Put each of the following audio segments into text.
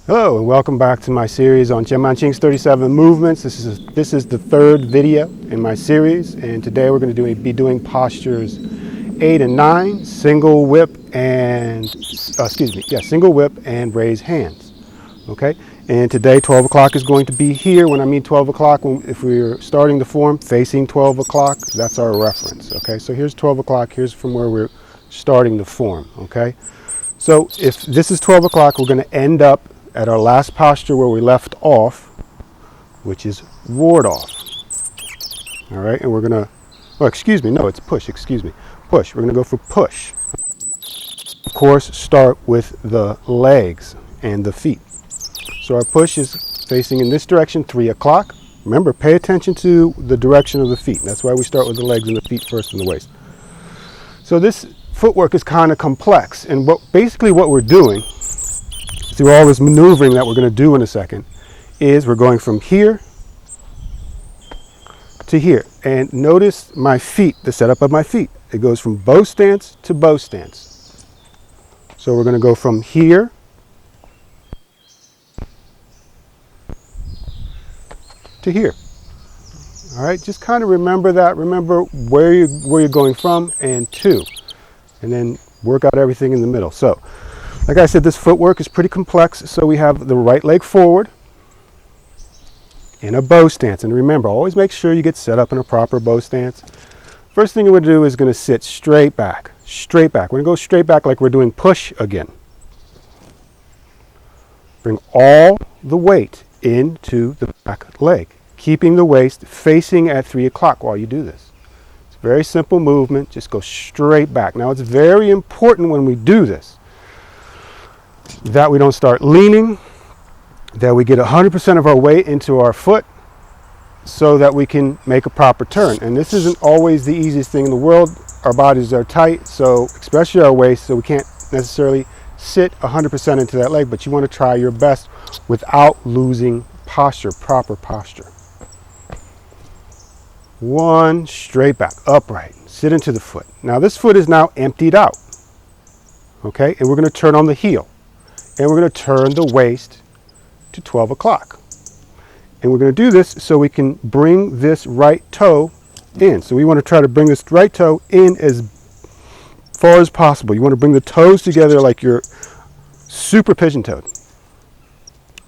Hello and welcome back to my series on Qing's 37 movements. This is the third video in my series, and today we're going to be doing postures 8 and 9, single whip and single whip and raise hands. Okay, and today 12 o'clock is going to be here. When I mean 12 o'clock, if we're starting the form facing 12 o'clock, that's our reference. Okay, so here's 12 o'clock. Here's from where we're starting the form. Okay, so if this is 12 o'clock, we're going to end up at our last posture where we left off, which is ward off. All right, and we're gonna, it's push, push. We're gonna go for push. Of course, start with the legs and the feet. So our push is facing in this direction, 3 o'clock. Remember, pay attention to the direction of the feet. That's why we start with the legs and the feet first and the waist. So this footwork is kind of complex, and basically what we're doing through all this maneuvering that we're going to do in a second is we're going from here to here. And notice my feet, the setup of my feet. It goes from bow stance to bow stance. So we're going to go from here to here. All right, just kind of remember that. Remember where you're going from and to, and then work out everything in the middle. So like I said, this footwork is pretty complex. So we have the right leg forward in a bow stance. And remember, always make sure you get set up in a proper bow stance. First thing we're going to do is going to sit straight back, straight back. We're going to go straight back like we're doing push again. Bring all the weight into the back leg, keeping the waist facing at 3 o'clock while you do this. It's a very simple movement. Just go straight back. Now, it's very important when we do this that we don't start leaning, that we get 100% of our weight into our foot so that we can make a proper turn. And this isn't always the easiest thing in the world. Our bodies are tight, so especially our waist, so we can't necessarily sit 100% into that leg, but you want to try your best without losing posture, proper posture. One, straight back, upright, sit into the foot. Now this foot is now emptied out, okay? And we're going to turn on the heel. And we're going to turn the waist to 12 o'clock. And we're going to do this so we can bring this right toe in. So we want to try to bring this right toe in as far as possible. You want to bring the toes together like you're super pigeon-toed.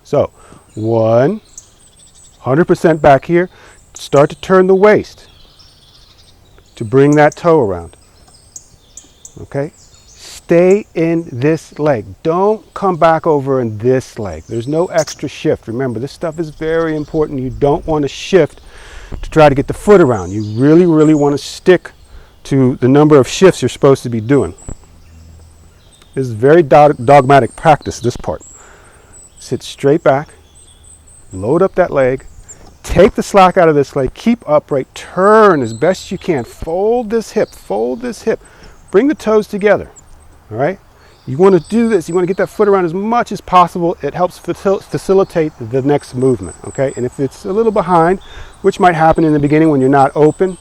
So 100% back here. Start to turn the waist to bring that toe around. Okay? Stay in this leg. Don't come back over in this leg. There's no extra shift. Remember, this stuff is very important. You don't want to shift to try to get the foot around. You really, really want to stick to the number of shifts you're supposed to be doing. This is very dogmatic practice, this part. Sit straight back, load up that leg, take the slack out of this leg, keep upright, turn as best you can, fold this hip, bring the toes together. All right, you want to do this. You want to get that foot around as much as possible. It helps facilitate the next movement. Okay, and if it's a little behind, which might happen in the beginning when you're not open,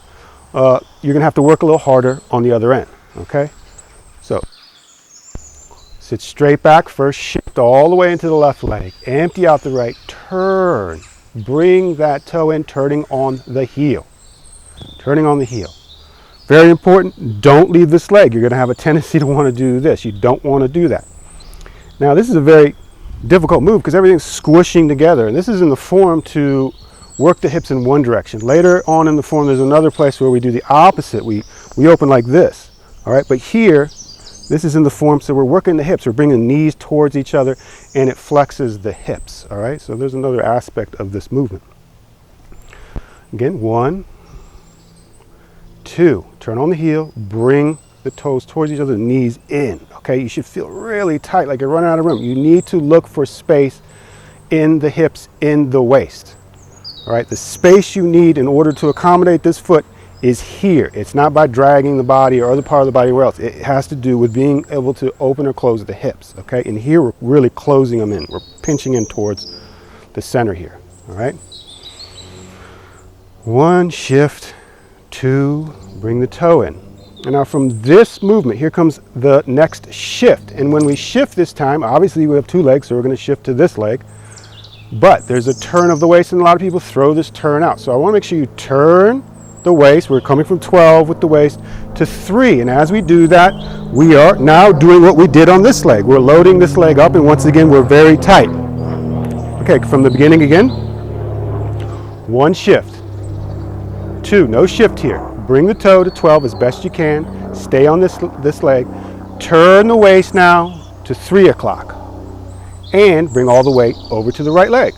you're going to have to work a little harder on the other end. Okay, so sit straight back first, shift all the way into the left leg, empty out the right, turn, bring that toe in, turning on the heel. Very important, don't leave this leg. You're going to have a tendency to want to do this. You don't want to do that. Now, this is a very difficult move because everything's squishing together. And this is in the form to work the hips in one direction. Later on in the form, there's another place where we do the opposite. We open like this, all right? But here, this is in the form, so we're working the hips. We're bringing the knees towards each other, and it flexes the hips, all right? So there's another aspect of this movement. Again, 1, 2, turn on the heel, bring the toes towards each other, the knees in, okay? You should feel really tight, like you're running out of room. You need to look for space in the hips, in the waist, all right? The space you need in order to accommodate this foot is here. It's not by dragging the body or other part of the body anywhere else. It has to do with being able to open or close the hips, okay? And here we're really closing them in. We're pinching in towards the center here, all right? 1, shift, 2, bring the toe in. And now from this movement, here comes the next shift. And when we shift this time, obviously we have two legs, so we're going to shift to this leg. But there's a turn of the waist, and a lot of people throw this turn out. So I want to make sure you turn the waist. We're coming from 12 with the waist to 3. And as we do that, we are now doing what we did on this leg. We're loading this leg up, and once again, we're very tight. Okay, from the beginning again. 1 shift. 2, no shift here. Bring the toe to 12 as best you can. Stay on this leg. Turn the waist now to 3 o'clock. And bring all the weight over to the right leg.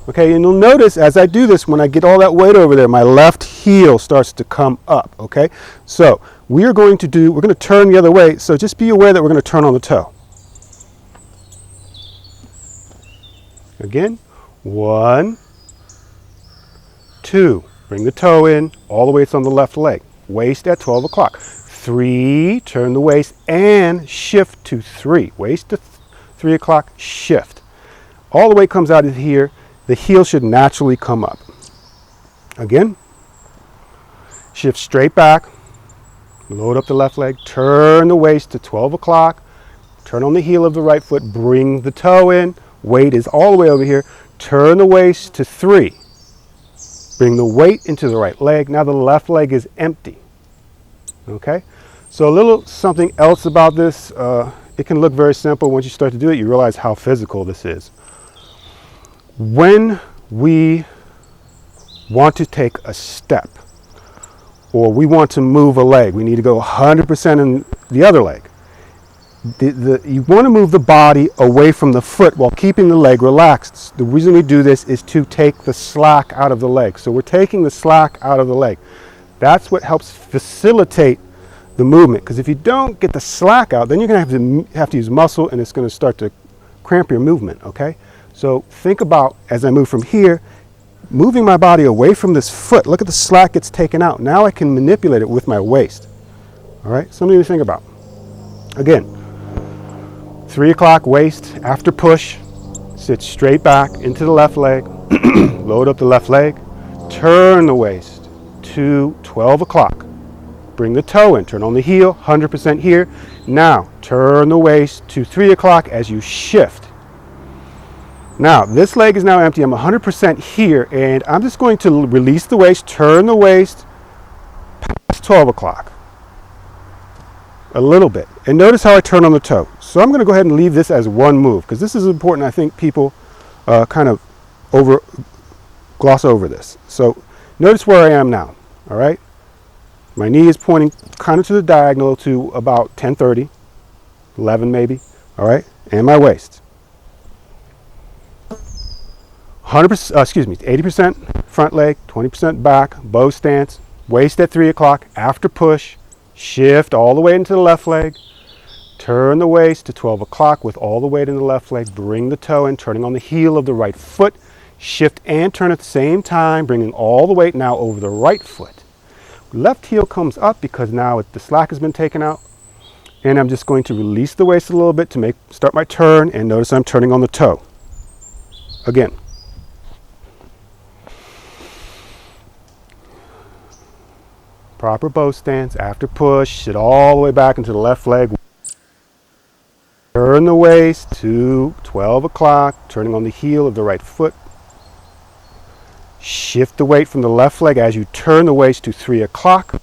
Okay, and you'll notice as I do this, when I get all that weight over there, my left heel starts to come up, okay? So we're going to turn the other way, so just be aware that we're going to turn on the toe. Again, 1, 2, bring the toe in, all the weight's on the left leg, waist at 12 o'clock. 3, turn the waist and shift to 3, waist to 3 o'clock, shift. All the weight comes out of here. The heel should naturally come up. Again, shift straight back, load up the left leg, turn the waist to 12 o'clock, turn on the heel of the right foot, bring the toe in, weight is all the way over here, turn the waist to 3, bring the weight into the right leg. Now the left leg is empty. Okay, so a little something else about this. It can look very simple. Once you start to do it, you realize how physical this is. When we want to take a step or we want to move a leg, we need to go 100% in the other leg. You want to move the body away from the foot while keeping the leg relaxed. The reason we do this is to take the slack out of the leg. So we're taking the slack out of the leg. That's what helps facilitate the movement, because if you don't get the slack out, then you're going to have to use muscle, and it's going to start to cramp your movement, okay? So think about, as I move from here, moving my body away from this foot. Look at the slack gets taken out. Now I can manipulate it with my waist. All right, something to think about. Again, 3 o'clock waist, after push, sit straight back into the left leg, load up the left leg, turn the waist to 12 o'clock. Bring the toe in, turn on the heel, 100% here. Now, turn the waist to 3 o'clock as you shift. Now, this leg is now empty. I'm 100% here, and I'm just going to release the waist, turn the waist past 12 o'clock. A little bit. And notice how I turn on the toe. So I'm going to go ahead and leave this as one move, because this is important. I think people kind of gloss over this. So notice where I am now, all right? My knee is pointing kind of to the diagonal to about 10:30, 11 maybe, all right? And my waist. 80% front leg, 20% back, bow stance, waist at 3 o'clock, after push, shift all the way into the left leg, turn the waist to 12 o'clock with all the weight in the left leg, bring the toe in, turning on the heel of the right foot, shift and turn at the same time, bringing all the weight now over the right foot. Left heel comes up because now the slack has been taken out, and I'm just going to release the waist a little bit to start my turn, and notice I'm turning on the toe. Again. Proper bow stance, after push, sit all the way back into the left leg. Turn the waist to 12 o'clock, turning on the heel of the right foot. Shift the weight from the left leg as you turn the waist to 3 o'clock.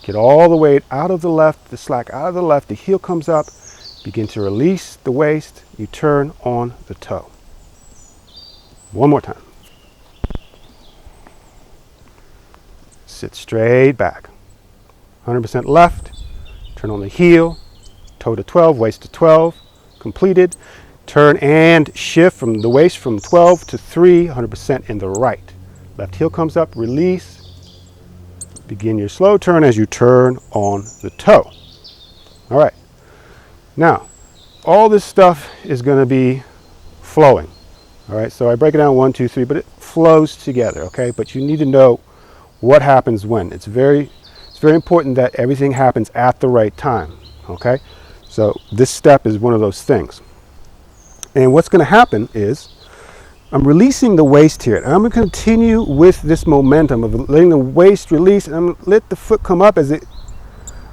Get all the weight out of the left, the slack out of the left, the heel comes up. Begin to release the waist, you turn on the toe. One more time. Sit straight back. 100% left, turn on the heel, toe to 12, waist to 12, completed. Turn and shift from the waist from 12 to 3, 100% in the right. Left heel comes up, release. Begin your slow turn as you turn on the toe. All right. Now, all this stuff is going to be flowing. All right, so I break it down 1, 2, 3, but it flows together, okay? But you need to know what happens when. It's very important that everything happens at the right time, okay? So this step is one of those things. And what's going to happen is I'm releasing the waist here. And I'm going to continue with this momentum of letting the waist release, and I'm going to let the foot come up as it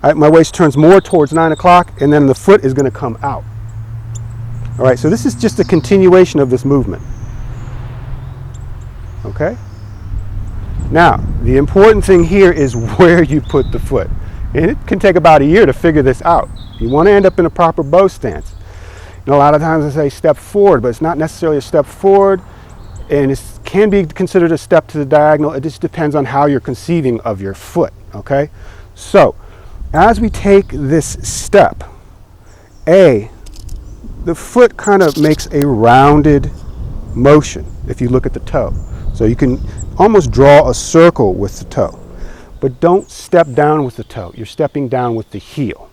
My waist turns more towards 9 o'clock, and then the foot is going to come out. All right, so this is just a continuation of this movement. Okay? Now, the important thing here is where you put the foot. And it can take about a year to figure this out. You want to end up in a proper bow stance. And a lot of times I say step forward, but it's not necessarily a step forward, and it can be considered a step to the diagonal. It just depends on how you're conceiving of your foot. Okay? So, as we take this step, the foot kind of makes a rounded motion if you look at the toe. So you can almost draw a circle with the toe. But don't step down with the toe. You're stepping down with the heel.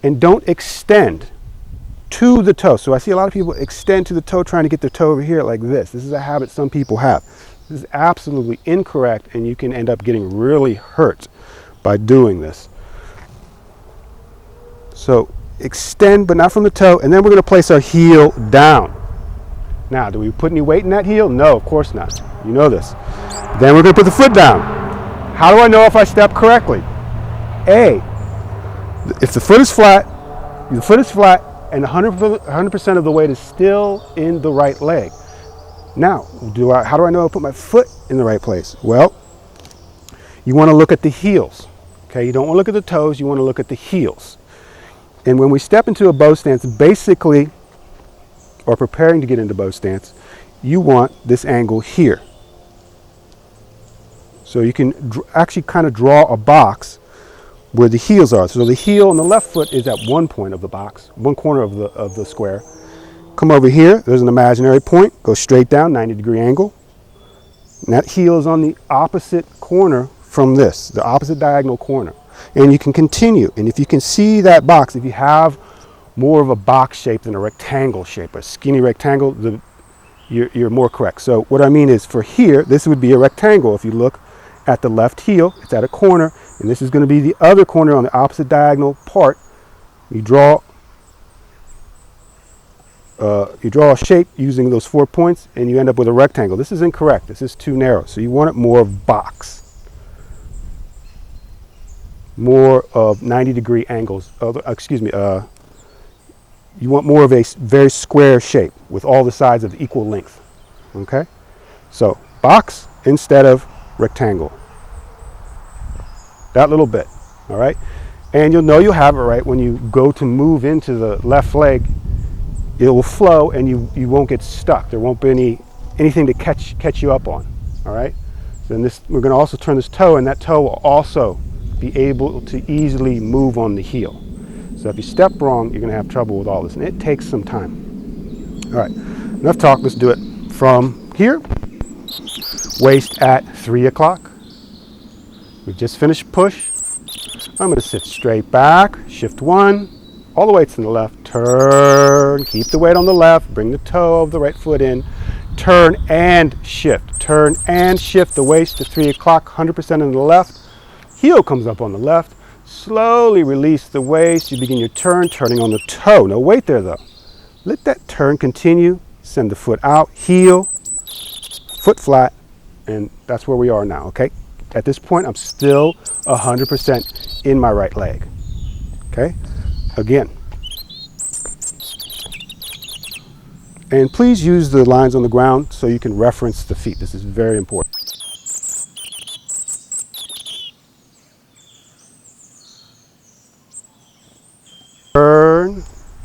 And don't extend to the toe. So I see a lot of people extend to the toe trying to get their toe over here like this. This is a habit some people have. This is absolutely incorrect, and you can end up getting really hurt by doing this. So extend, but not from the toe, and then we're going to place our heel down. Now, do we put any weight in that heel? No, of course not. You know this. Then we're going to put the foot down. How do I know if I step correctly? If the foot is flat, and 100% of the weight is still in the right leg. Now, how do I know I put my foot in the right place? Well, you want to look at the heels. Okay, you don't want to look at the toes, you want to look at the heels. And when we step into a bow stance, basically, or preparing to get into bow stance, you want this angle here. So you can actually kind of draw a box where the heels are. So the heel on the left foot is at one point of the box, one corner of the square. Come over here, there's an imaginary point, go straight down, 90-degree angle. And that heel is on the opposite corner from this, the opposite diagonal corner. And you can continue, and if you can see that box, if you have more of a box shape than a rectangle shape, a skinny rectangle, you're more correct. So what I mean is, for here, this would be a rectangle. If you look at the left heel, it's at a corner, and this is going to be the other corner on the opposite diagonal part. You draw a shape using those 4 points, and you end up with a rectangle. This is incorrect. This is too narrow. So you want it more of box. More of 90-degree angles. You want more of a very square shape with all the sides of equal length. Okay? So box instead of rectangle. That little bit. All right? And you'll know you'll have it right when you go to move into the left leg. It will flow, and you won't get stuck. There won't be anything to catch you up on. All right? Then we're going to also turn this toe, and that toe will also be able to easily move on the heel. So if you step wrong, you're going to have trouble with all this, and it takes some time. All right, enough talk. Let's do it from here. Waist at 3 o'clock. We've just finished push. I'm going to sit straight back, shift 1, all the way to the left, turn, keep the weight on the left, bring the toe of the right foot in, turn and shift, the waist to 3 o'clock, 100% on the left. Heel comes up on the left. Slowly release the waist. You begin your turn, turning on the toe. No weight there though. Let that turn continue. Send the foot out. Heel, foot flat, and that's where we are now, okay? At this point, I'm still 100% in my right leg, okay? Again. And please use the lines on the ground so you can reference the feet. This is very important. Turn,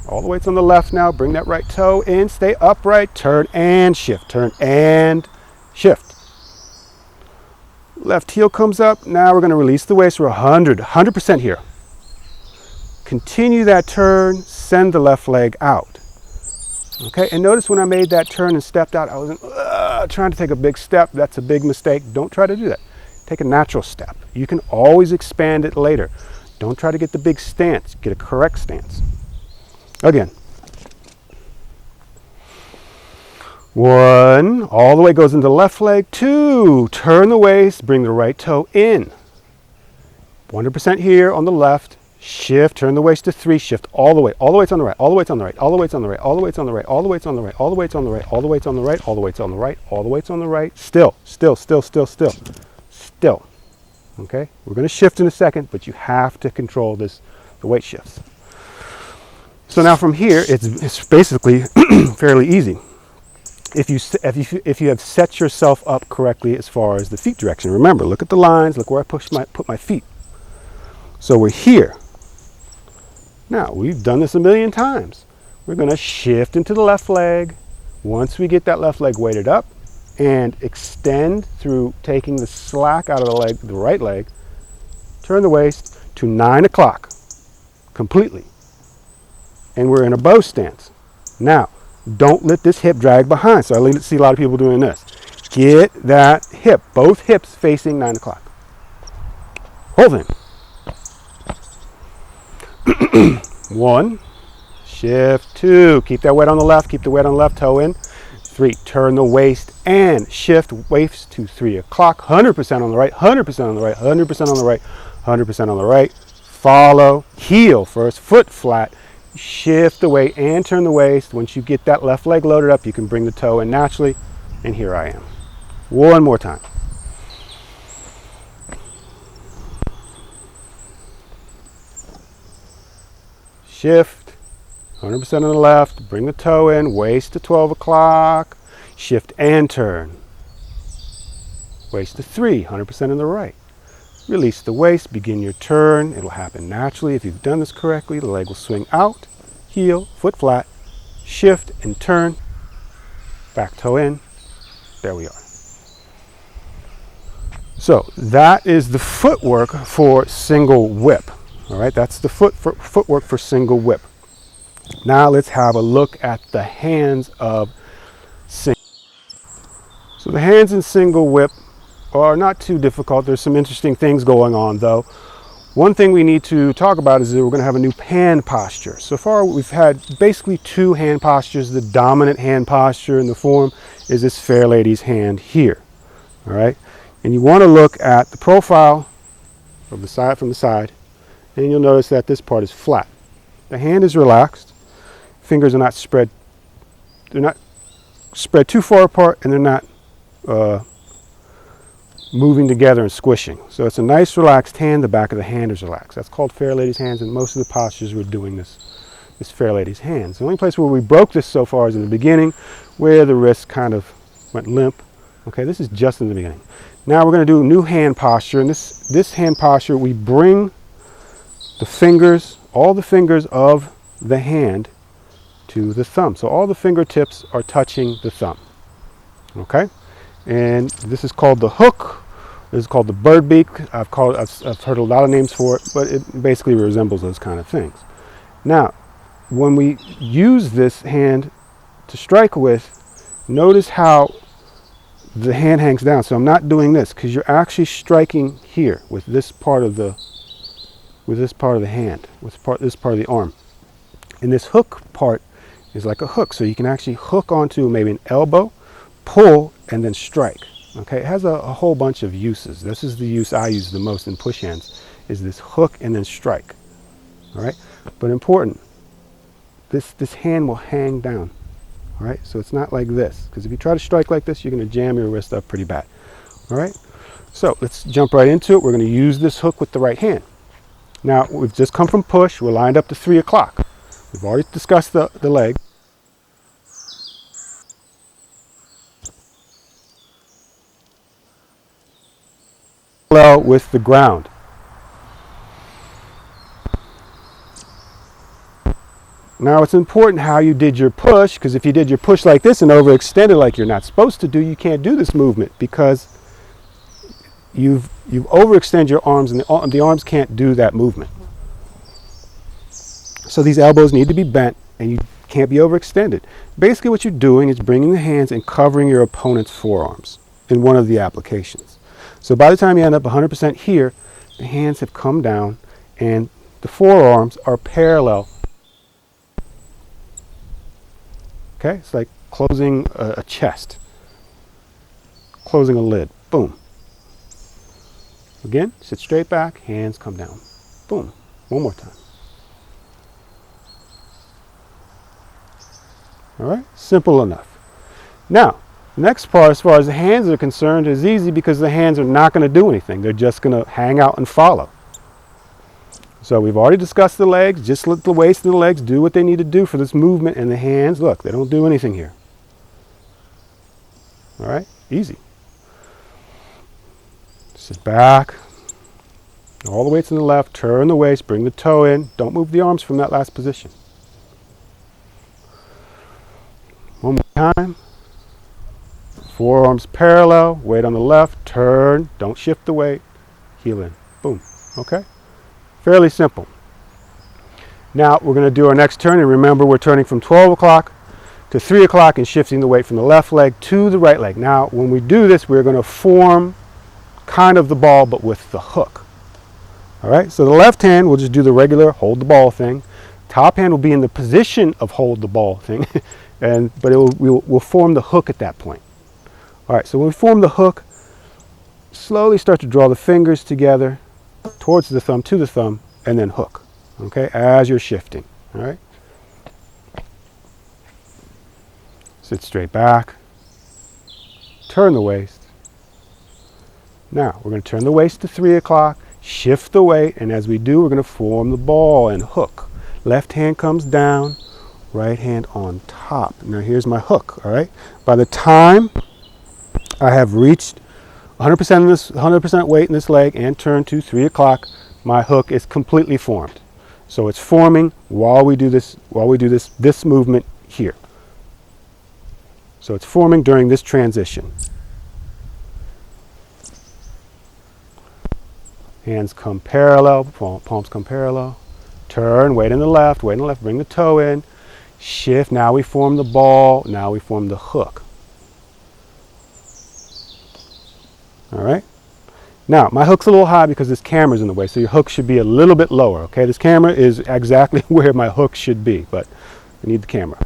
all the weight's on the left now, bring that right toe in, stay upright, turn and shift, Left heel comes up, now we're going to release the waist, we're 100% here. Continue that turn, send the left leg out. Okay, and notice when I made that turn and stepped out, I wasn't trying to take a big step. That's a big mistake. Don't try to do that. Take a natural step. You can always expand it later. Don't try to get the big stance. Get a correct stance. Again. 1, all the way goes into the left leg. 2, turn the waist, bring the right toe in. 100% here on the left. Shift, turn the waist to 3, shift all the way. All the weight's on the right, all the weight's on the right, all the weight's on the right, all the weight's on the right, all the weight's on the right, all the weight's on the right, all the weight's on the right, all the weight's on the right, all the weight's on the right. Still. Okay, we're going to shift in a second, but you have to control the weight shifts. So now from here, it's basically fairly easy. If you have set yourself up correctly as far as the feet direction. Remember, look at the lines, look where I put my feet. So we're here. Now, we've done this a million times. We're going to shift into the left leg. Once we get that left leg weighted up and extend through taking the slack out of the right leg, turn the waist to 9 o'clock completely. And we're in a bow stance. Now, don't let this hip drag behind. So I see a lot of people doing this. Get that hip, both hips facing 9 o'clock. Whole thing. 1, shift. 2, keep that weight on the left, keep the weight on the left, toe in. 3, turn the waist and shift waist to 3 o'clock. 100% on the right, 100% on the right, 100% on the right, 100% on the right. Follow, heel first, foot flat. Shift the weight and turn the waist. Once you get that left leg loaded up, you can bring the toe in naturally. And here I am. One more time. Shift, 100% on the left, bring the toe in, waist to 12 o'clock, shift and turn. Waist to 3, 100% on the right. Release the waist, begin your turn. It'll happen naturally. If you've done this correctly, the leg will swing out, heel, foot flat, shift and turn, back toe in. There we are. So that is the footwork for single whip. All right, that's the footwork for single whip. Now let's have a look at the hands of single. So the hands in single whip are not too difficult. There's some interesting things going on though. One thing we need to talk about is that we're going to have a new hand posture. So far we've had basically 2 hand postures. The dominant hand posture in the form is this fair lady's hand here. All right, and you want to look at the profile of the side from the side, and you'll notice that this part is flat. The hand is relaxed. Fingers are not spread. They're not spread too far apart, and they're not moving together and squishing. So it's a nice relaxed hand. The back of the hand is relaxed. That's called fair lady's hands, and most of the postures we're doing this fair lady's hands. The only place where we broke this so far is in the beginning, where the wrist kind of went limp. Okay, this is just in the beginning. Now we're going to do a new hand posture, and this hand posture, we bring the fingers, all the fingers of the hand to the thumb. So all the fingertips are touching the thumb. Okay? And this is called the hook. This is called the bird beak. I've heard a lot of names for it, but it basically resembles those kind of things. Now, when we use this hand to strike with, notice how the hand hangs down. So I'm not doing this because you're actually striking here with this part of the hand, this part of the arm. And this hook part is like a hook, so you can actually hook onto maybe an elbow, pull, and then strike. Okay, it has a whole bunch of uses. This is the use I use the most in push hands, is this hook and then strike. All right, but important, this hand will hang down. All right, so it's not like this, because if you try to strike like this, you're going to jam your wrist up pretty bad. All right, so let's jump right into it. We're going to use this hook with the right hand. Now, we've just come from push. We're lined up to 3 o'clock. We've already discussed the leg. Parallel with the ground. Now, it's important how you did your push, because if you did your push like this and overextended like you're not supposed to do, you can't do this movement because you've overextended your arms, and the arms can't do that movement. So these elbows need to be bent, and you can't be overextended. Basically what you're doing is bringing the hands and covering your opponent's forearms in one of the applications. So by the time you end up 100% here, the hands have come down and the forearms are parallel. Okay, it's like closing a chest, closing a lid. Boom. Again, sit straight back, hands come down. Boom. One more time. All right, simple enough. Now, Next part, as far as the hands are concerned, is easy because the hands are not going to do anything. They're just going to hang out and follow. So we've already discussed the legs. Just let the waist and the legs do what they need to do for this movement. And the hands, look, they don't do anything here. All right, easy. Sit back. All the weights in the left. Turn the waist. Bring the toe in. Don't move the arms from that last position. One more time. Forearms parallel, weight on the left, turn, don't shift the weight, heel in, boom, okay? Fairly simple. Now we're going to do our next turn, and remember we're turning from 12 o'clock to 3 o'clock and shifting the weight from the left leg to the right leg. Now when we do this, we're going to form kind of the ball but with the hook. All right, so the left hand will just do the regular hold the ball thing. Top hand will be in the position of hold the ball thing, but we'll form the hook at that point. All right, so when we form the hook, slowly start to draw the fingers together towards the thumb, to the thumb, and then hook, okay, as you're shifting, all right? Sit straight back, turn the waist. Now, we're going to turn the waist to 3 o'clock, shift the weight, and as we do, we're going to form the ball and hook. Left hand comes down, right hand on top. Now, here's my hook, all right? By the time I have reached 100% weight in this leg and turned to 3 o'clock, my hook is completely formed. So it's forming while we do this movement here. So it's forming during this transition. Hands come parallel, palms come parallel. Turn, weight in the left, bring the toe in. Shift, now we form the ball, now we form the hook. All right. Now, my hook's a little high because this camera's in the way, so your hook should be a little bit lower, okay? This camera is exactly where my hook should be, but I need the camera.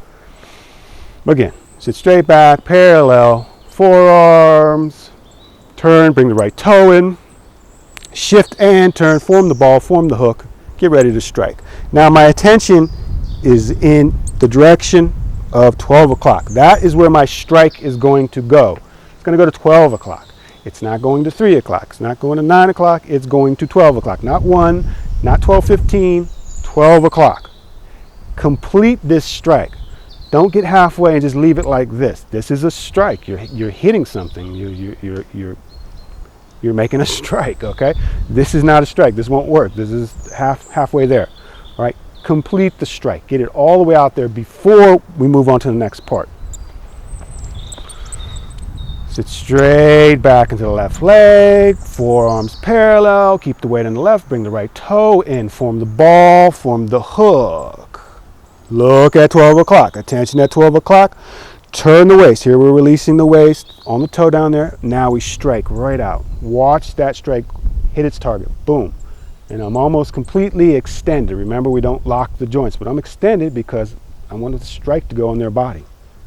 Again, sit straight back, parallel, forearms, turn, bring the right toe in, shift and turn, form the ball, form the hook, get ready to strike. Now, my attention is in the direction of 12 o'clock. That is where my strike is going to go. It's going to go to 12 o'clock. It's not going to 3 o'clock. It's not going to 9 o'clock. It's going to 12 o'clock. Not 1, not 12:15, 12 o'clock. Complete this strike. Don't get halfway and just leave it like this. This is a strike. You're hitting something. You're making a strike, okay? This is not a strike. This won't work. This is halfway there. All right? Complete the strike. Get it all the way out there before we move on to the next part. Sit straight back into the left leg, forearms parallel, keep the weight on the left, bring the right toe in, form the ball, form the hook. Look at 12 o'clock, attention at 12 o'clock, turn the waist. Here we're releasing the waist on the toe down there. Now we strike right out. Watch that strike hit its target, boom. And I'm almost completely extended. Remember, we don't lock the joints, but I'm extended because I want the strike to go on their body.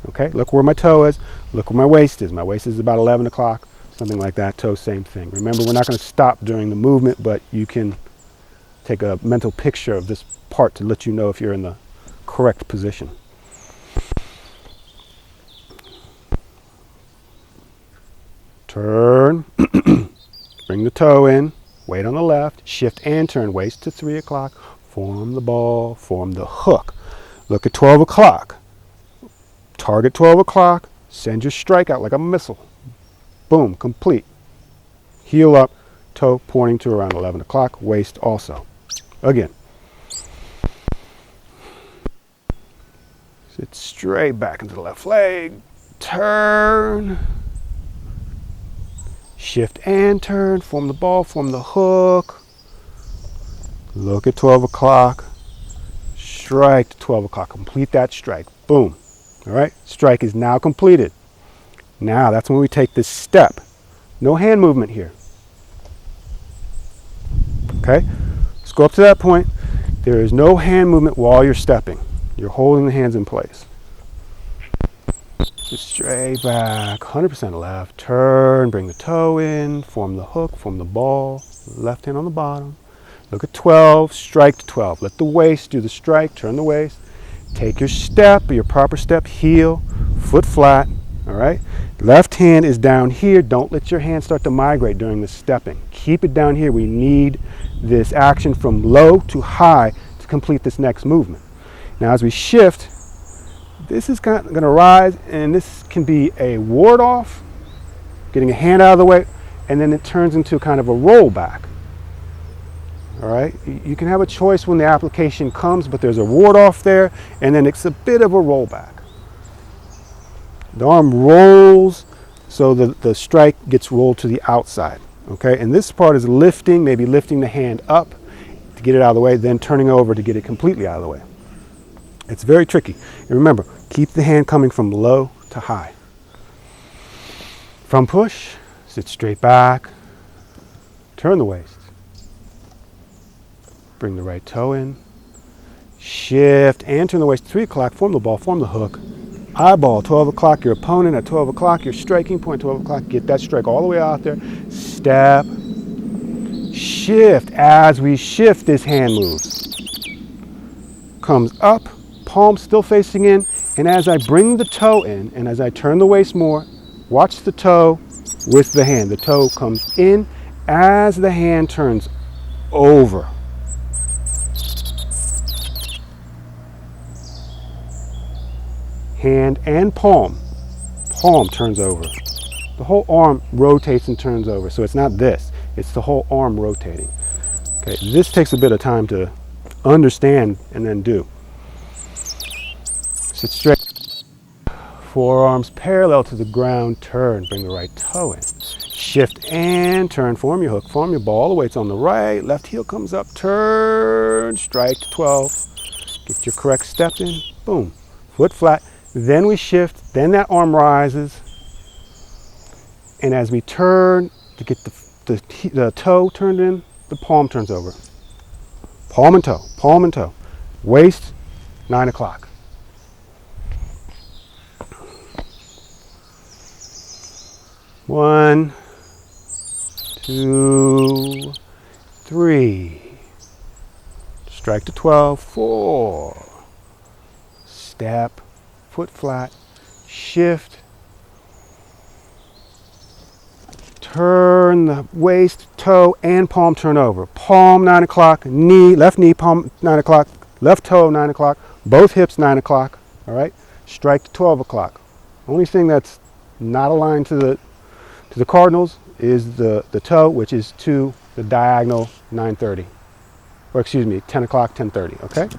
Okay, look where my toe is, look where my waist is. My waist is about 11 o'clock, something like that. Toe, same thing. Remember, we're not going to stop during the movement, but you can take a mental picture of this part to let you know if you're in the correct position. Turn, bring the toe in, weight on the left, shift and turn, waist to 3 o'clock, form the ball, form the hook. Look at 12 o'clock. Target 12 o'clock, send your strike out like a missile. Boom, complete. Heel up, toe pointing to around 11 o'clock, waist also. Again. Sit straight back into the left leg, turn. Shift and turn, form the ball, form the hook. Look at 12 o'clock, strike to 12 o'clock, complete that strike, boom. All right, strike is now completed. Now that's when we take this step. No hand movement here. Okay, let's go up to that point. There is no hand movement while you're stepping. You're holding the hands in place. Just straight back, 100% left, turn, bring the toe in, form the hook, form the ball, left hand on the bottom. Look at 12, strike to 12. Let the waist do the strike, turn the waist. Take your step, your proper step, heel, foot flat, All right, left hand is down here. Don't let your hand start to migrate during the stepping. Keep it down here. We need this action from low to high to complete this next movement. Now as we shift, this is going to rise, and this can be a ward off, getting a hand out of the way, and then it turns into kind of a rollback. All right, you can have a choice when the application comes, but there's a ward off there, and then it's a bit of a rollback. The arm rolls, so the strike gets rolled to the outside. Okay, and this part is lifting, maybe lifting the hand up to get it out of the way, then turning over to get it completely out of the way. It's very tricky. And remember, keep the hand coming from low to high. From push, sit straight back, turn the waist. Bring the right toe in, shift and turn the waist 3 o'clock, form the ball, form the hook. Eyeball, 12 o'clock, your opponent at 12 o'clock, your striking point, 12 o'clock, get that strike all the way out there. Step, shift. As we shift, this hand moves. Comes up, palm still facing in, and as I bring the toe in, and as I turn the waist more, watch the toe with the hand. The toe comes in as the hand turns over. Hand and palm turns over. The whole arm rotates and turns over. So it's not this, it's the whole arm rotating. Okay, this takes a bit of time to understand and then do. Sit straight. Forearms parallel to the ground, turn, bring the right toe in. Shift and turn, form your hook, form your ball. The weight's on the right, left heel comes up, turn, strike to 12. Get your correct step in, boom, foot flat. Then we shift, then that arm rises. And as we turn to get the toe turned in, the palm turns over. Palm and toe. Waist, 9 o'clock. One, two, three. Strike to 12, 4. Step. Foot flat, shift, turn the waist, toe, and palm turn over. Palm 9 o'clock, left knee, palm 9 o'clock, left toe 9 o'clock, both hips 9 o'clock. All right, strike to 12 o'clock. Only thing that's not aligned to the cardinals is the toe, which is to the diagonal 9:30, or excuse me, 10 o'clock, 10:30. Okay.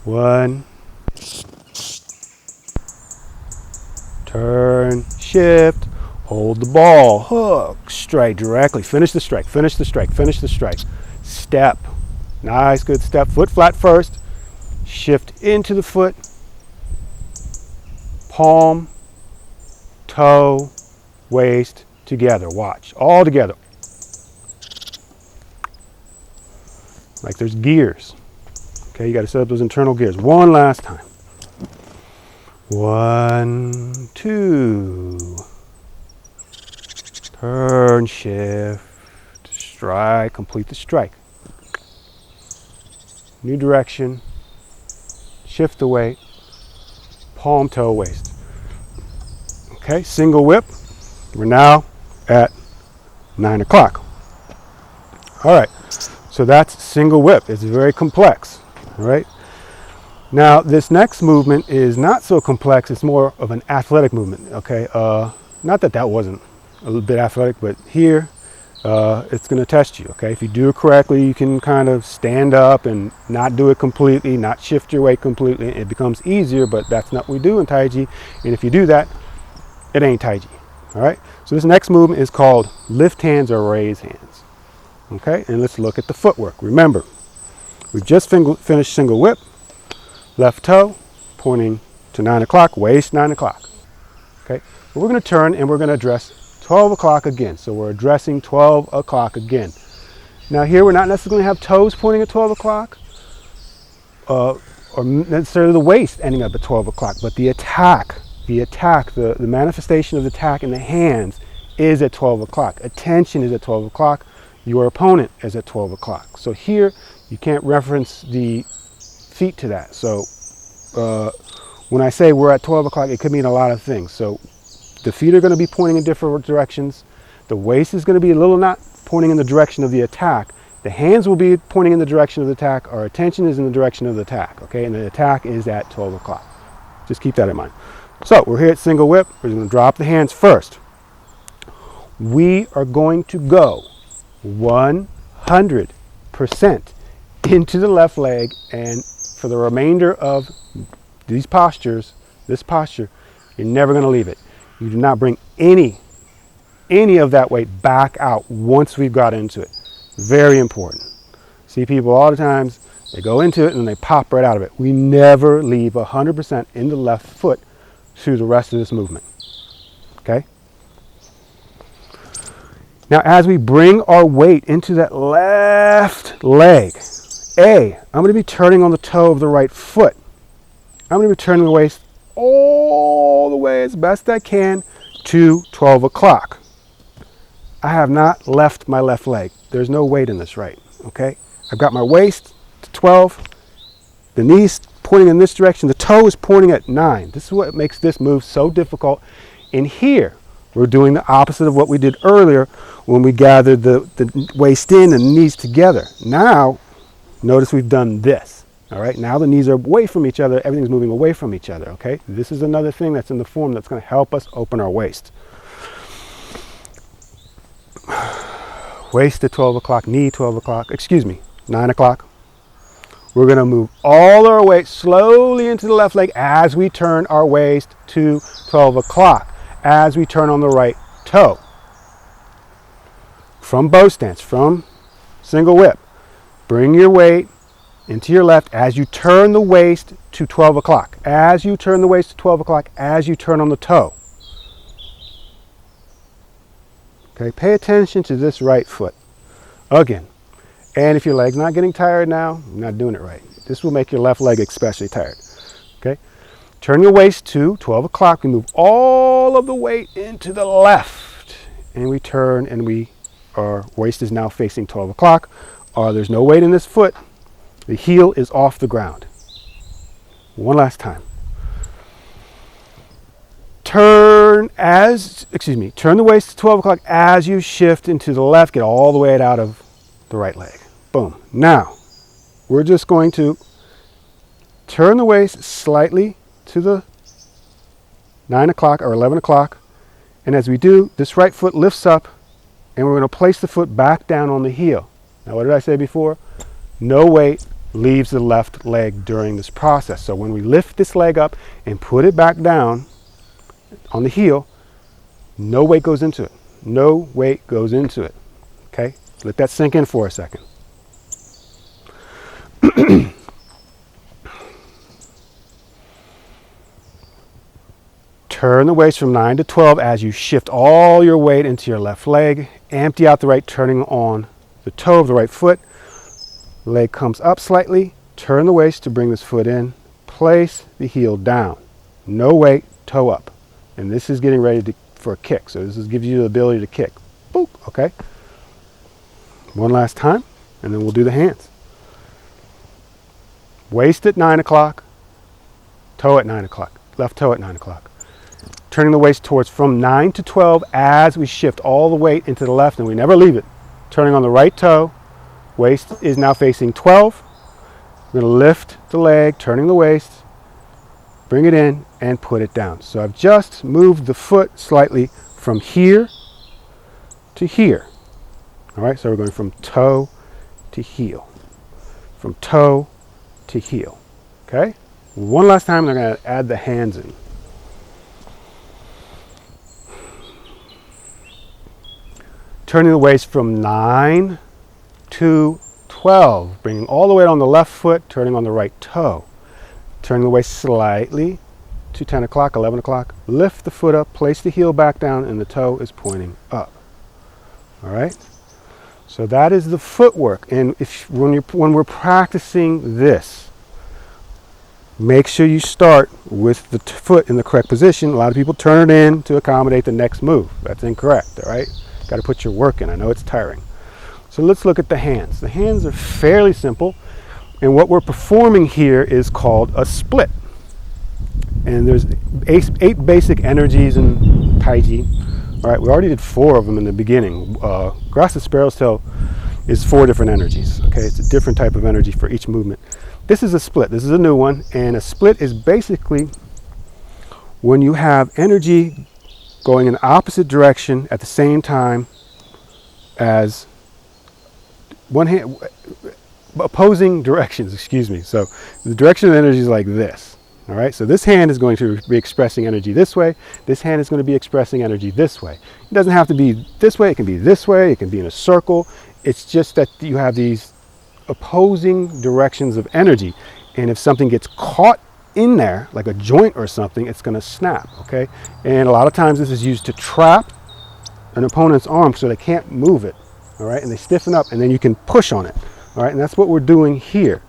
One, turn, shift, hold the ball, hook, strike directly, finish the strike, step, nice, good step, foot flat first, shift into the foot, palm, toe, waist, together, watch, all together, like there's gears. Okay, you got to set up those internal gears. One last time. 1, 2. Turn, shift, strike, complete the strike. New direction. Shift the weight. Palm, toe, waist. Okay, single whip. We're now at 9 o'clock. All right, so that's single whip. It's very complex. All right. Now this next movement is not so complex. It's more of an athletic movement. Okay. Not that wasn't a little bit athletic, but here it's going to test you. Okay. If you do it correctly, you can kind of stand up and not do it completely, not shift your weight completely. It becomes easier, but that's not what we do in Tai Chi. And if you do that, it ain't Tai Chi. All right. So this next movement is called lift hands or raise hands. Okay. And let's look at the footwork. Remember, we just finished single whip, left toe, pointing to 9 o'clock, waist 9 o'clock. Okay, but we're going to turn and we're going to address 12 o'clock again. So we're addressing 12 o'clock again. Now here we're not necessarily going to have toes pointing at 12 o'clock, or necessarily the waist ending up at 12 o'clock, but the manifestation of the attack in the hands is at 12 o'clock. Attention is at 12 o'clock. Your opponent is at 12 o'clock. So here, you can't reference the feet to that. So when I say we're at 12 o'clock, it could mean a lot of things. So the feet are going to be pointing in different directions. The waist is going to be a little not pointing in the direction of the attack. The hands will be pointing in the direction of the attack. Our attention is in the direction of the attack, okay? And the attack is at 12 o'clock. Just keep that in mind. So we're here at single whip. We're going to drop the hands first. We are going to go 100% into the left leg, and for the remainder of these postures, this posture, you're never going to leave it. You do not bring any of that weight back out once we've got into it. Very important. See people all the times, they go into it and they pop right out of it. We never leave 100% in the left foot through the rest of this movement. Okay? Now as we bring our weight into that left leg, I'm going to be turning on the toe of the right foot. I'm going to be turning the waist all the way as best I can to 12 o'clock. I have not left my left leg. There's no weight in this right, okay? I've got my waist to 12, the knees pointing in this direction, the toe is pointing at 9. This is what makes this move so difficult. In here, we're doing the opposite of what we did earlier when we gathered the waist in and the knees together. Now, notice we've done this, all right? Now the knees are away from each other, everything's moving away from each other, okay? This is another thing that's in the form that's going to help us open our waist. Waist at 12 o'clock, knee 12 o'clock, 9 o'clock. We're going to move all our weight slowly into the left leg as we turn our waist to 12 o'clock, as we turn on the right toe. From bow stance, from single whip, bring your weight into your left as you turn the waist to 12 o'clock. As you turn the waist to 12 o'clock, as you turn on the toe. Okay, pay attention to this right foot. Again, and if your leg's not getting tired now, you're not doing it right. This will make your left leg especially tired. Okay, turn your waist to 12 o'clock. We move all of the weight into the left, and we turn, and our waist is now facing 12 o'clock. There's no weight in this foot. The heel is off the ground. One last time. Turn the waist to 12 o'clock as you shift into the left. Get all the weight out of the right leg. Boom. Now, we're just going to turn the waist slightly to the 9 o'clock or 11 o'clock. And as we do, this right foot lifts up, and we're going to place the foot back down on the heel. Now, what did I say before? No weight leaves the left leg during this process. So when we lift this leg up and put it back down on the heel, no weight goes into it. No weight goes into it. Okay? Let that sink in for a second. Turn the waist from 9 to 12 as you shift all your weight into your left leg. Empty out the right, turning on the toe of the right foot. Leg comes up slightly. Turn the waist to bring this foot in. Place the heel down. No weight, toe up. And this is getting ready for a kick. So this gives you the ability to kick. Boop, okay? One last time, and then we'll do the hands. Waist at 9 o'clock, toe at 9 o'clock, left toe at 9 o'clock. Turning the waist towards from 9 to 12 as we shift all the weight into the left, and we never leave it. Turning on the right toe, waist is now facing 12. We're going to lift the leg, turning the waist, bring it in, and put it down. So I've just moved the foot slightly from here to here. All right, so we're going from toe to heel. From toe to heel. Okay? One last time, I'm going to add the hands in. Turning the waist from 9 to 12. Bringing all the weight on the left foot, turning on the right toe. Turning the waist slightly to 10 o'clock, 11 o'clock. Lift the foot up, place the heel back down, and the toe is pointing up. All right? So that is the footwork. And when we're practicing this, make sure you start with the foot in the correct position. A lot of people turn it in to accommodate the next move. That's incorrect, all right? Got to put your work in. I know it's tiring. So let's look at the hands. The hands are fairly simple. And what we're performing here is called a split. And there's 8 basic energies in Tai Chi. All right, we already did 4 of them in the beginning. Grass of Sparrow's Tail is 4 different energies. Okay, it's a different type of energy for each movement. This is a split. This is a new one. And a split is basically when you have energy going in the opposite direction at the same time as one hand, opposing directions, excuse me. So the direction of energy is like this. All right, so this hand is going to be expressing energy this way. This hand is going to be expressing energy this way. It doesn't have to be this way. It can be this way. It can be in a circle. It's just that you have these opposing directions of energy. And if something gets caught in there, like a joint or something, it's going to snap, okay? And a lot of times this is used to trap an opponent's arm so they can't move it, all right? And they stiffen up, and then you can push on it, all right? And that's what we're doing here.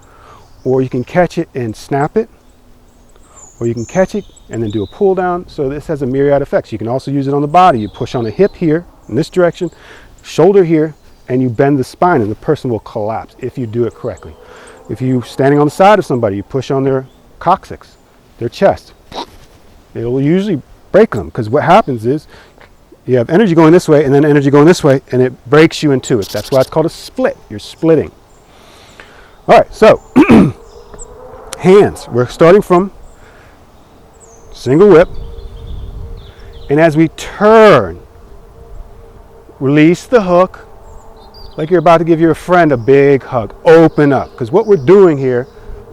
Or you can catch it and snap it, or you can catch it and then do a pull down. So this has a myriad effects. You can also use it on the body. You push on the hip here in this direction, shoulder here, and you bend the spine and the person will collapse if you do it correctly. If you're standing on the side of somebody, you push on their coccyx, their chest. It'll usually break them, because what happens is you have energy going this way and then energy going this way, and it breaks you in 2. That's why it's called a split. You're splitting. All right, so hands. We're starting from single whip, and as we turn, release the hook like you're about to give your friend a big hug. Open up, because what we're doing here,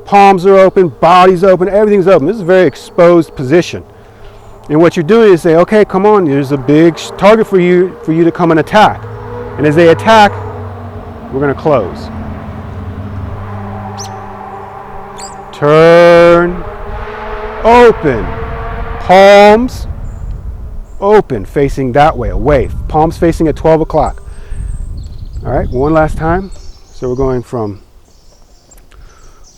palms are open, body's open, everything's open. This is a very exposed position, and what you're doing is say, okay, come on, there's a big target for you to come and attack. And as they attack, we're going to close. Turn, open, palms open, facing that way, away. Palms facing at 12 o'clock. All right, one last time. So we're going from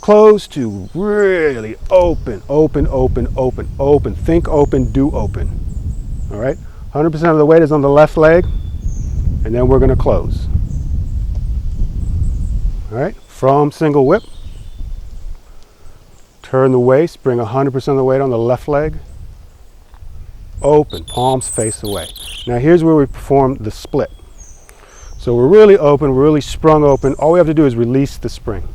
close to really open, open, open, open, open. Think open, do open. All right, 100% of the weight is on the left leg, and then we're going to close. All right, from single whip, turn the waist, bring 100% of the weight on the left leg, open, palms face away. Now here's where we perform the split. So we're really open, we're really sprung open. All we have to do is release the spring.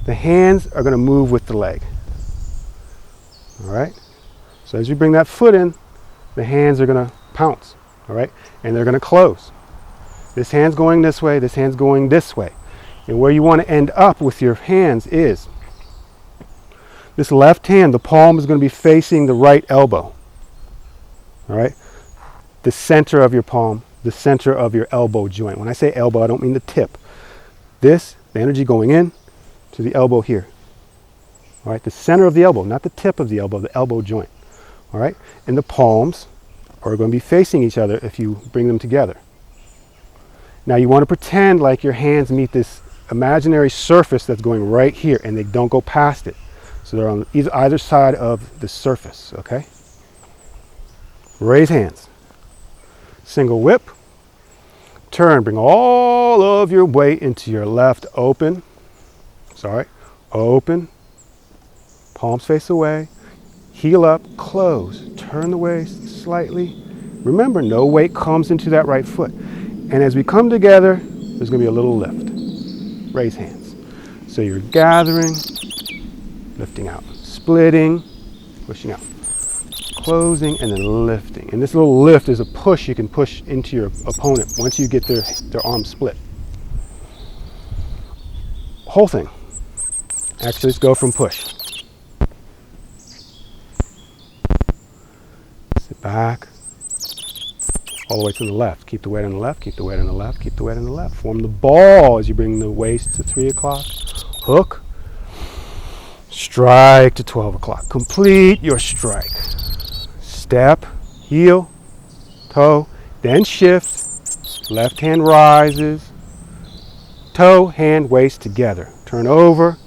The hands are going to move with the leg. All right? So as you bring that foot in, the hands are going to pounce. All right? And they're going to close. This hand's going this way, this hand's going this way. And where you want to end up with your hands is this left hand, the palm is going to be facing the right elbow. All right? The center of your palm, the center of your elbow joint. When I say elbow, I don't mean the tip. This, the energy going in to the elbow here. All right? The center of the elbow, not the tip of the elbow joint. All right? And the palms are going to be facing each other if you bring them together. Now you want to pretend like your hands meet this imaginary surface that's going right here, and they don't go past it. So they're on either side of the surface, okay? Raise hands. Single whip. Turn, bring all of your weight into your left open. Open. Palms face away. Heel up, close. Turn the waist slightly. Remember, no weight comes into that right foot. And as we come together, there's going to be a little lift. Raise hands. So you're gathering, lifting out, splitting, pushing out, closing, and then lifting. And this little lift is a push you can push into your opponent once you get their arm split. Whole thing. Actually, let's go from push. Sit back. All the way to the left. Keep the weight on the left, keep the weight on the left, keep the weight on the left. Form the ball as you bring the waist to 3 o'clock. Hook. Strike to 12 o'clock. Complete your strike. Step, heel, toe, then shift. Left hand rises. Toe, hand, waist together. Turn over.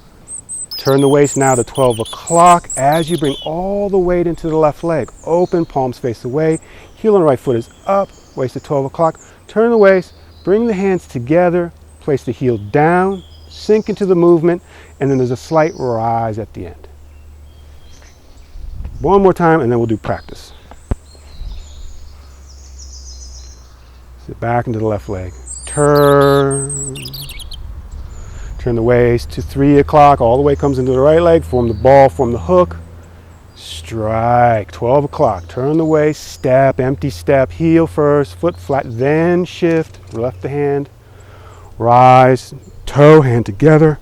Turn the waist now to 12 o'clock as you bring all the weight into the left leg. Open, palms face away. Heel on the right foot is up, waist at 12 o'clock. Turn the waist, bring the hands together, place the heel down, sink into the movement, and then there's a slight rise at the end. One more time, and then we'll do practice. Sit back into the left leg. Turn. Turn the waist to 3 o'clock. All the way comes into the right leg. Form the ball, form the hook. Strike. 12 o'clock. Turn the waist. Step, empty step. Heel first. Foot flat. Then shift. Left the hand. Rise. Toe, hand together.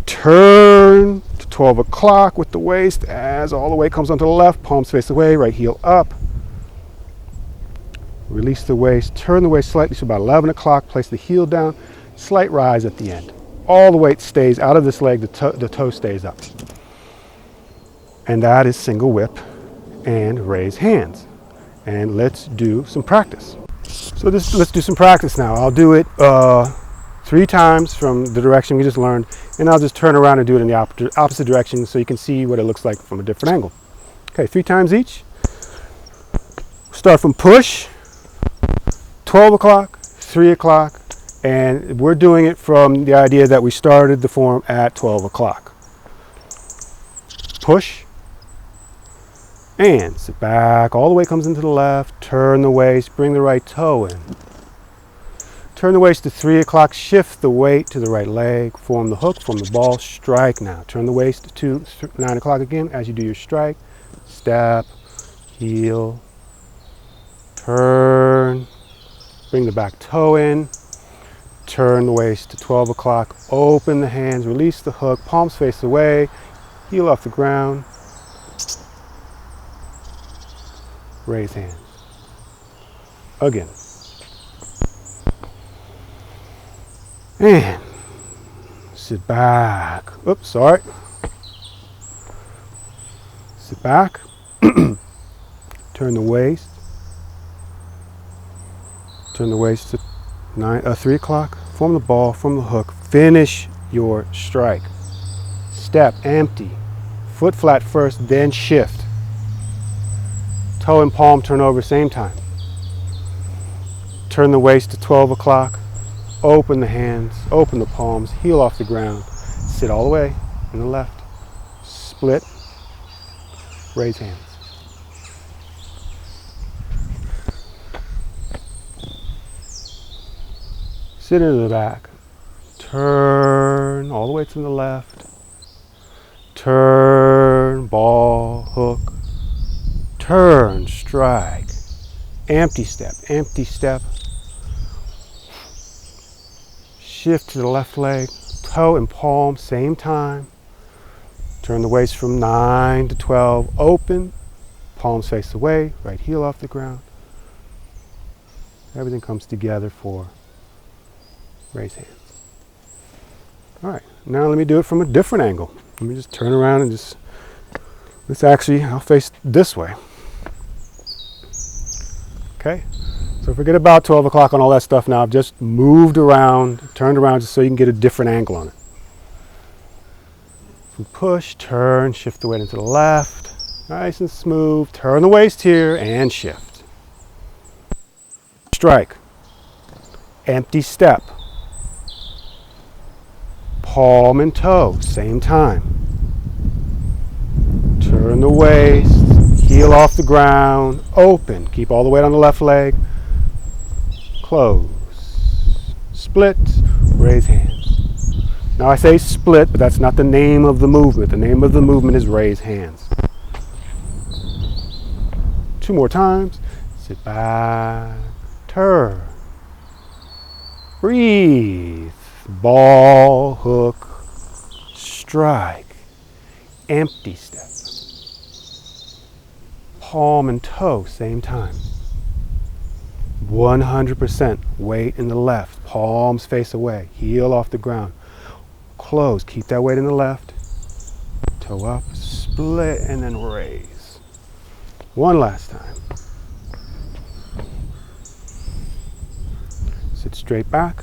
Turn to 12 o'clock with the waist as all the way comes onto the left. Palms face away. Right heel up. Release the waist, turn the waist slightly to about 11 o'clock, place the heel down, slight rise at the end. All the weight stays out of this leg, the toe stays up. And that is single whip and raise hands. And let's do some practice. So let's do some practice now. I'll do it 3 times from the direction we just learned, and I'll just turn around and do it in the opposite direction so you can see what it looks like from a different angle. Okay, 3 times each. Start from push. 12 o'clock, 3 o'clock, and we're doing it from the idea that we started the form at 12 o'clock. Push, and sit back, all the way comes into the left, turn the waist, bring the right toe in. Turn the waist to 3 o'clock, shift the weight to the right leg, form the hook, form the ball, strike now. Turn the waist to 9 o'clock again as you do your strike. Step, heel, turn. Bring the back toe in, turn the waist to 12 o'clock, open the hands, release the hook, palms face away, heel off the ground, raise hands. Again. And sit back. Oops, sorry. Sit back, turn the waist. Turn the waist to 3 o'clock. Form the ball, form the hook. Finish your strike. Step, empty. Foot flat first, then shift. Toe and palm turn over same time. Turn the waist to 12 o'clock. Open the hands, open the palms, heel off the ground. Sit all the way in the left. Split. Raise hands. Sit into the back, turn all the way to the left, turn, ball, hook, turn, strike, empty step, shift to the left leg, toe and palm, same time, turn the waist from 9 to 12, open, palms face away, right heel off the ground, everything comes together for raise hands. All right, now let me do it from a different angle. Let me just turn around and I'll face this way. Okay, so forget about 12 o'clock and all that stuff now. I've just moved around, turned around just so you can get a different angle on it. From push, turn, shift the weight into the left, nice and smooth. Turn the waist here and shift. Strike, empty step. Palm and toe, same time. Turn the waist, heel off the ground, open. Keep all the weight on the left leg. Close. Split, raise hands. Now I say split, but that's not the name of the movement. The name of the movement is raise hands. 2 more times. Sit back, turn. Breathe. Ball, hook, strike, empty step. Palm and toe, same time. 100% weight in the left, palms face away, heel off the ground. Close, keep that weight in the left. Toe up, split, and then raise. One last time. Sit straight back.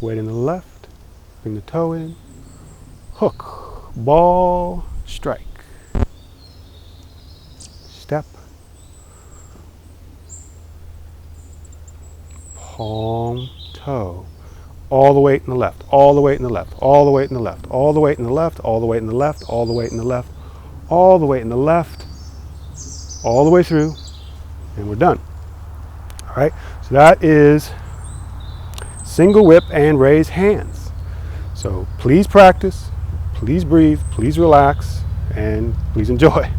Weight in the left, bring the toe in, hook, ball, strike, step, palm, toe. All the weight in the left, all the weight in the left, all the weight in the left, all the weight in the left, all the weight in the left, all the weight in the left, all the weight in the left, all the way through, and we're done. All right, so that is single whip and raise hands. So please practice, please breathe, please relax, and please enjoy.